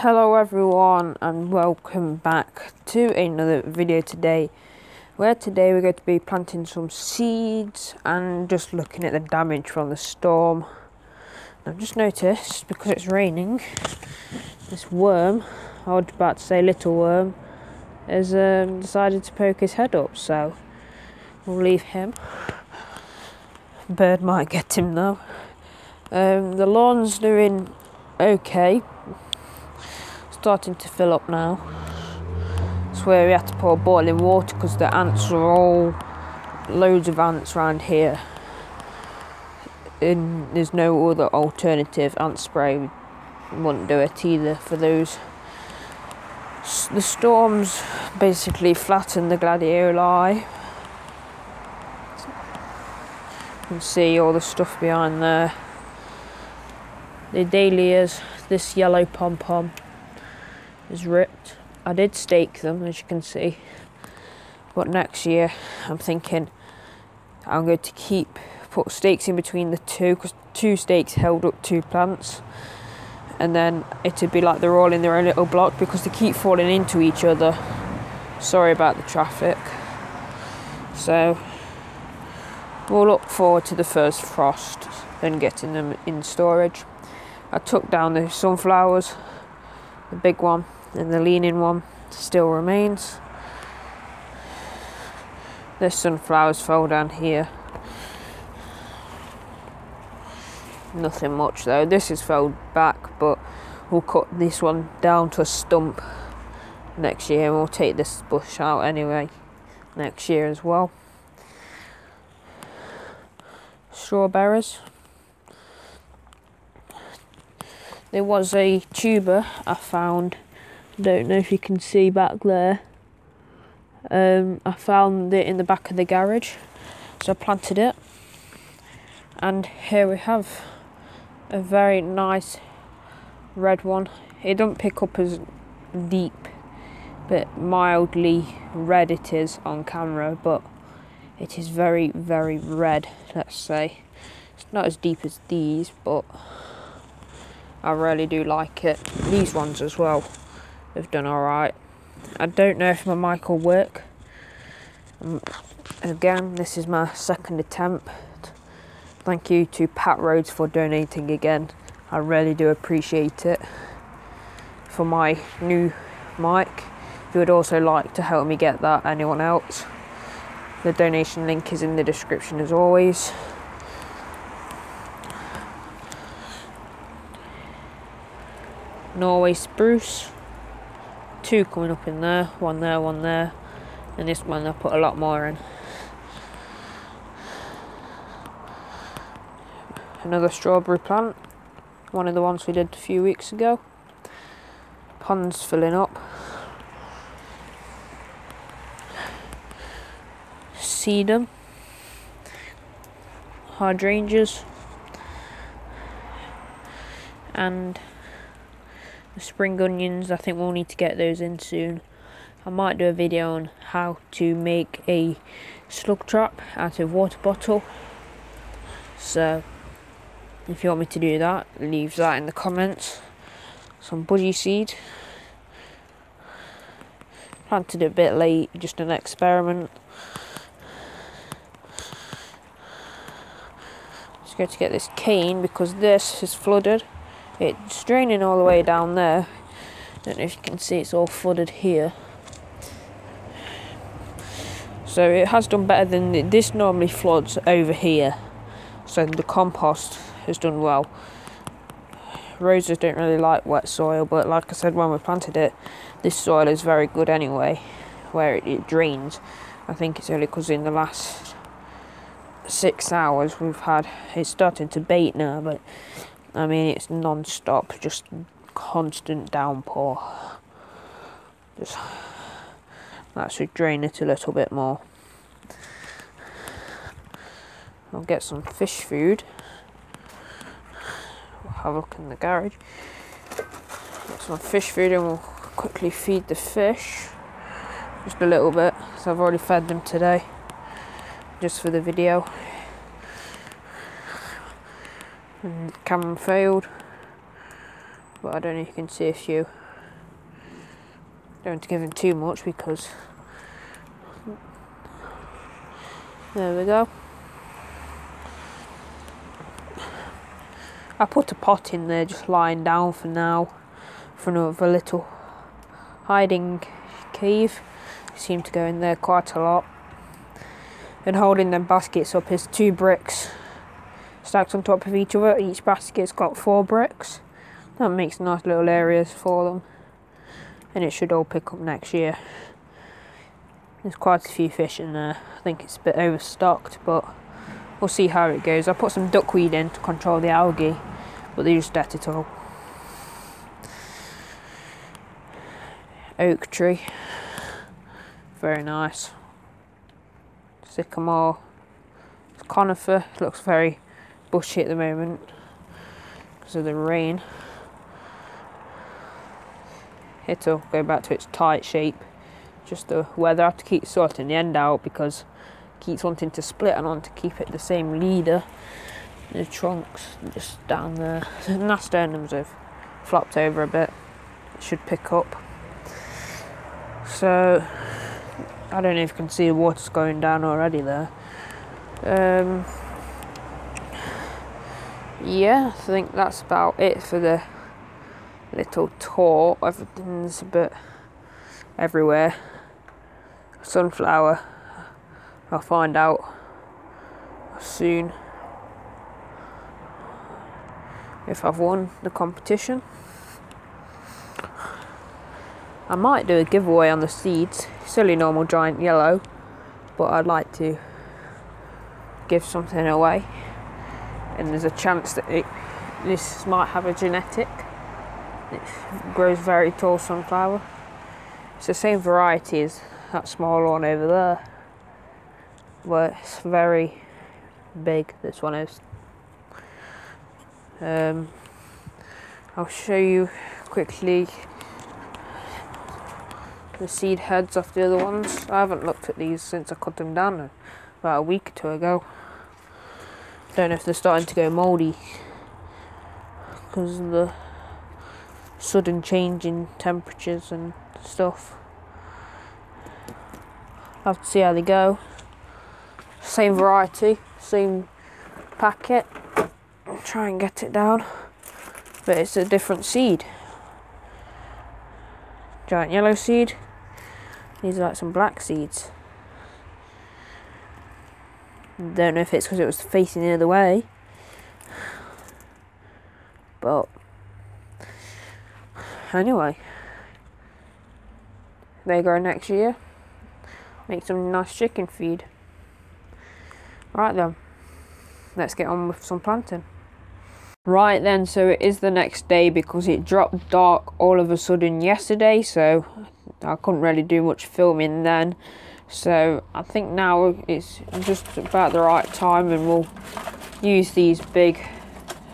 Hello everyone and welcome back to another video today, where today we're going to be planting some seeds and just looking at the damage from the storm. I've just noticed, because it's raining, this worm, I was about to say little worm, has decided to poke his head up, so we'll leave him. Bird might get him though. The lawn's doing okay. Starting to fill up now. It's where we had to pour boiling water because the ants are all loads of ants around here, and there's no other alternative. Ant spray wouldn't do it either for those. The storms basically flattened the gladioli. You can see all the stuff behind there. The dahlias, this yellow pom-pom is ripped. I did stake them, as you can see, but next year I'm thinking I'm going to put stakes in between the two, because two stakes held up two plants, and then it'd be like they're all in their own little block because they keep falling into each other. Sorry about the traffic. So we'll look forward to the first frost and getting them in storage. I took down the sunflowers, the big one, and the leaning one still remains. This sunflowers fell down here. Nothing much though. This has fell back, but we'll cut this one down to a stump next year, and we'll take this bush out anyway next year as well. Strawberries. There was a tuber I found. Don't know if you can see back there. I found it in the back of the garage, so I planted it, and here we have a very nice red one. It doesn't pick up as deep, but mildly red it is on camera, but it is very, very red, let's say. It's not as deep as these, but I really do like it. These ones as well have done alright. I don't know if my mic will work. Again, this is my second attempt. Thank you to Pat Rhodes for donating again. I really do appreciate it. For my new mic, if you would also like to help me get that, anyone else, the donation link is in the description as always. Norway spruce, two coming up in there, one there, and this one I put a lot more in. Another strawberry plant, one of the ones we did a few weeks ago. Pond's filling up. Sedum, hydrangeas, and the spring onions. I think we'll need to get those in soon. I might do a video on how to make a slug trap out of water bottle, so if you want me to do that, leave that in the comments. Some budgie seed, planted a bit late, just an experiment. Just going to get this cane because this is flooded. It's draining all the way down there. Don't know if you can see, it's all flooded here. So it has done better than this. Normally floods over here, so the compost has done well. Roses don't really like wet soil, but like I said when we planted it, this soil is very good anyway, where it drains. I think it's only because in the last 6 hours we've had, it's starting to bait now, but I mean it's non-stop, just constant downpour. Just that should drain it a little bit more. I'll get some fish food. We'll have a look in the garage. Get some fish food and we'll quickly feed the fish. Just a little bit, so I've already fed them today, just for the video. And camera failed, but I don't know if you can see a few. Don't want to give him too much because there we go. I put a pot in there just lying down for now for another little hiding cave. Seem to go in there quite a lot. And holding them baskets up is 2 bricks stacked on top of each other. Each basket's got 4 bricks. That makes nice little areas for them. And it should all pick up next year. There's quite a few fish in there. I think it's a bit overstocked, but we'll see how it goes. I put some duckweed in to control the algae, but they just ate it all. Oak tree. Very nice. Sycamore. It's conifer. It looks very bushy at the moment because of the rain. It'll go back to its tight shape. Just the weather. I have to keep sorting the end out because it keeps wanting to split, and I want to keep it the same leader. The trunks just down there. The nasturtiums have flopped over a bit. It should pick up. So I don't know if you can see the water's going down already there. Yeah, I think that's about it for the little tour. Everything's a bit everywhere. Sunflower, I'll find out soon if I've won the competition. I might do a giveaway on the seeds. Silly normal giant yellow, but I'd like to give something away. And there's a chance that this might have a genetic. It grows very tall sunflower. It's the same variety as that small one over there, but it's very big, this one is. I'll show you quickly the seed heads off the other ones. I haven't looked at these since I cut them down about a week or 2 ago. Don't know if they're starting to go mouldy because of the sudden change in temperatures and stuff. I'll have to see how they go. Same variety, same packet. I'll try and get it down, but it's a different seed. Giant yellow seed. These are like some black seeds. Don't know if it's because it was facing the other way, but anyway, they grow next year. Make some nice chicken feed. Right then, let's get on with some planting. Right then, so it is the next day because it dropped dark all of a sudden yesterday, so I couldn't really do much filming then. So I think now it's just about the right time, and we'll use these big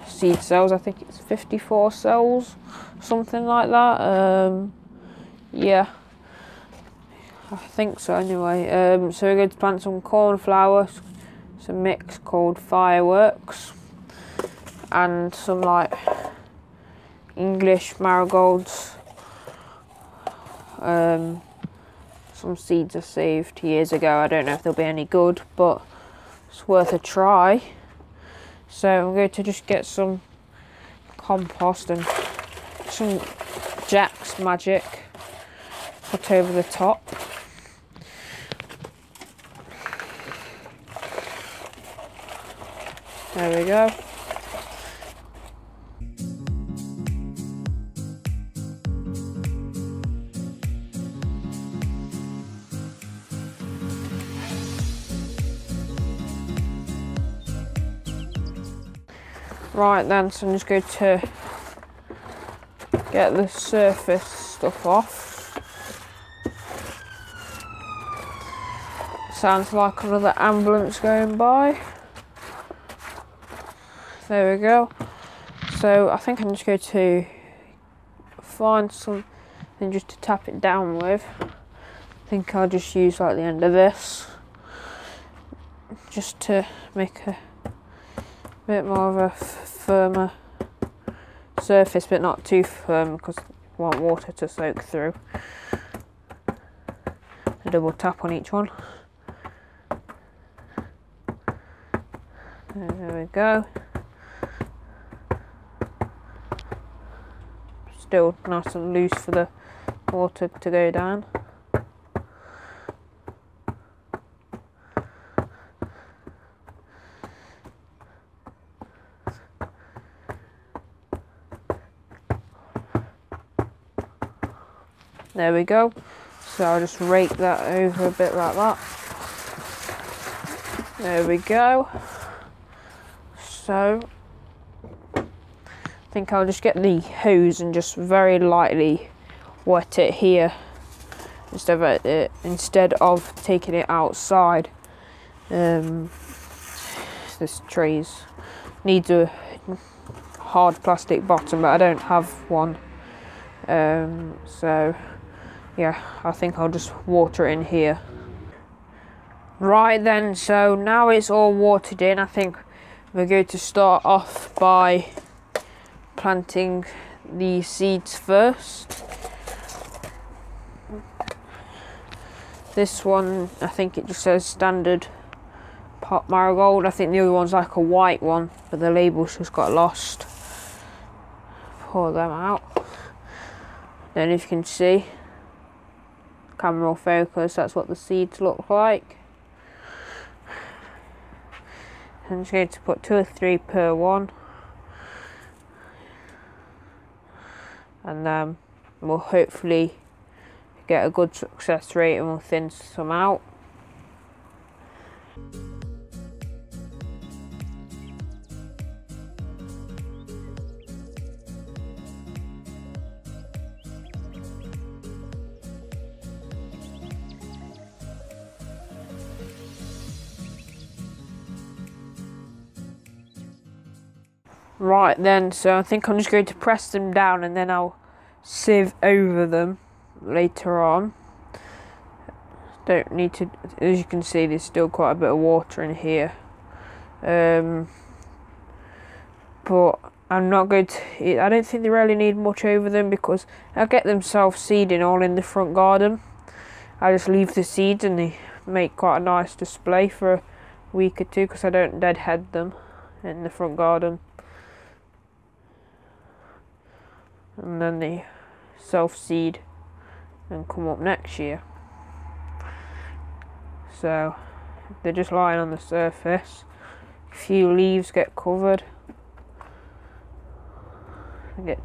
seed cells. I think it's 54 cells, something like that. Yeah, I think so anyway. So we're going to plant some cornflower. It's a mix called Fireworks, and some like English marigolds. Some seeds are saved years ago. I don't know if they'll be any good, but it's worth a try. So I'm going to just get some compost and some Jack's Magic put over the top. There we go. Right then, so I'm just going to get the surface stuff off. Sounds like another ambulance going by. There we go. So I think I'm just going to find something just to tap it down with. I think I'll just use like the end of this just to make a bit more of a firmer surface, but not too firm because I want water to soak through. a double tap on each one. There we go. Still nice and loose for the water to go down. There we go. So I'll just rake that over a bit like that. There we go. So I think I'll just get the hose and just very lightly wet it here instead of taking it outside. This tray needs a hard plastic bottom, but I don't have one. So yeah, I think I'll just water it in here. Right then, so now it's all watered in, I think we're going to start off by planting the seeds first. This one, I think it just says standard pot marigold. I think the other one's like a white one, but the label's just got lost. Pour them out. Then if you can see, camera will focus, that's what the seeds look like. I'm just going to put 2 or 3 per one, and then we'll hopefully get a good success rate and we'll thin some out. Right then, so I think I'm just going to press them down and then I'll sieve over them later on. Don't need to, as you can see, there's still quite a bit of water in here. But I'm not going to, I don't think they really need much over them because I'll get them self-seeding all in the front garden. I just leave the seeds and they make quite a nice display for a week or two because I don't deadhead them in the front garden. And then they self-seed and come up next year. So they're just lying on the surface. A few leaves get covered and get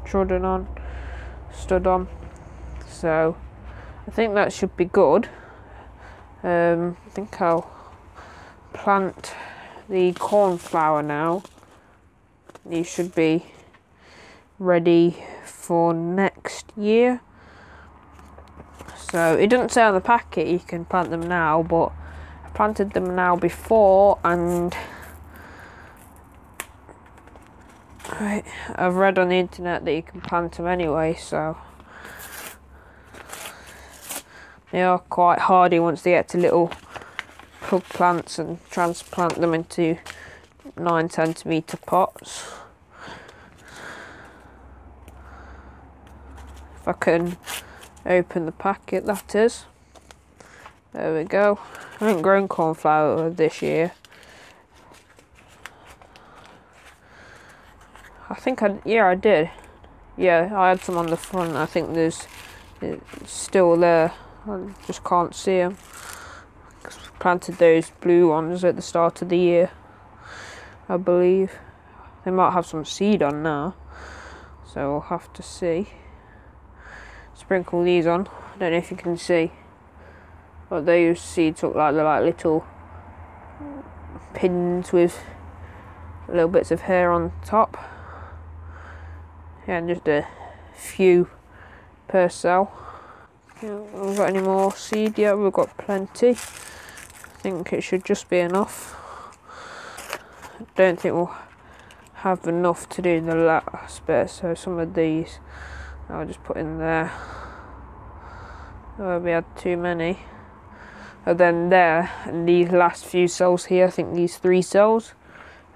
stood on. So I think that should be good. I think I'll plant the cornflower now. These should be ready for next year. So it doesn't say on the packet you can plant them now, but I planted them now before, and I've read on the internet that you can plant them anyway, so they are quite hardy once they get to little plug plants and transplant them into 9cm pots. If I can open the packet, that is. There we go. I haven't grown cornflower this year. I think I did. Yeah, I had some on the front. I think it's still there. I just can't see them. I planted those blue ones at the start of the year, I believe. They might have some seed on now, so we'll have to see. Sprinkle these on. I don't know if you can see, but those seeds look like they're like little pins with little bits of hair on top. Yeah, and just a few per cell. Yeah, haven't got any more seed yet, we've got plenty. I think it should just be enough. I don't think we'll have enough to do the last bit, so some of these I'll just put in there. Oh, we had too many. And then there, and these last few cells here, I think these 3 cells.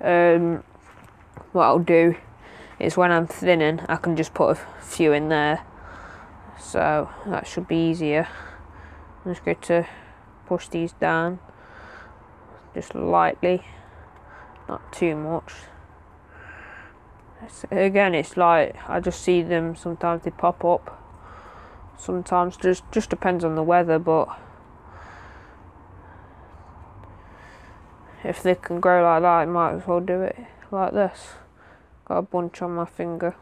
What I'll do is when I'm thinning, I can just put a few in there. So that should be easier. I'm just going to push these down just lightly, not too much. Again, it's like I just see them, sometimes they pop up, sometimes just depends on the weather, but if they can grow like that, I might as well do it like this. Got a bunch on my finger.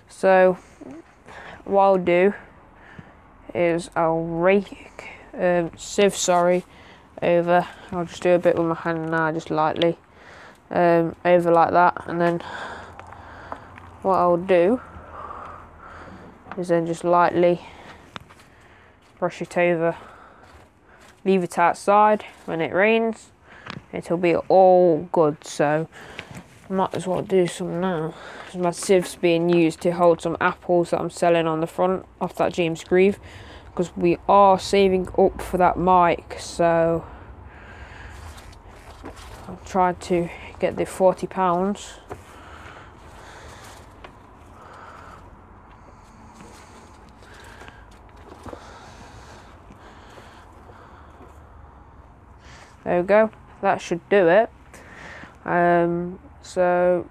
So what I'll do is I'll sieve over. I'll just do a bit with my hand now, just lightly over like that, and then what I'll do is then just lightly brush it over, leave it outside. When it rains, it'll be all good. So I might as well do some now. My sieve's being used to hold some apples that I'm selling on the front off that James Grieve, because we are saving up for that mic, so I'll try to get the £40. There we go, that should do it. So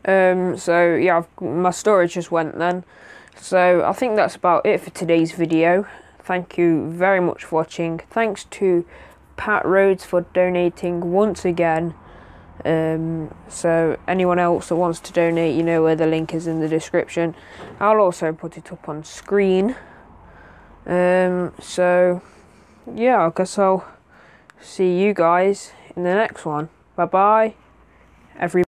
yeah, my storage just went then. So I think that's about it for today's video. Thank you very much for watching. Thanks to Pat Rhodes for donating once again. So anyone else that wants to donate, you know where the link is in the description. I'll also put it up on screen. So yeah, I guess I'll see you guys in the next one. Bye bye, everybody.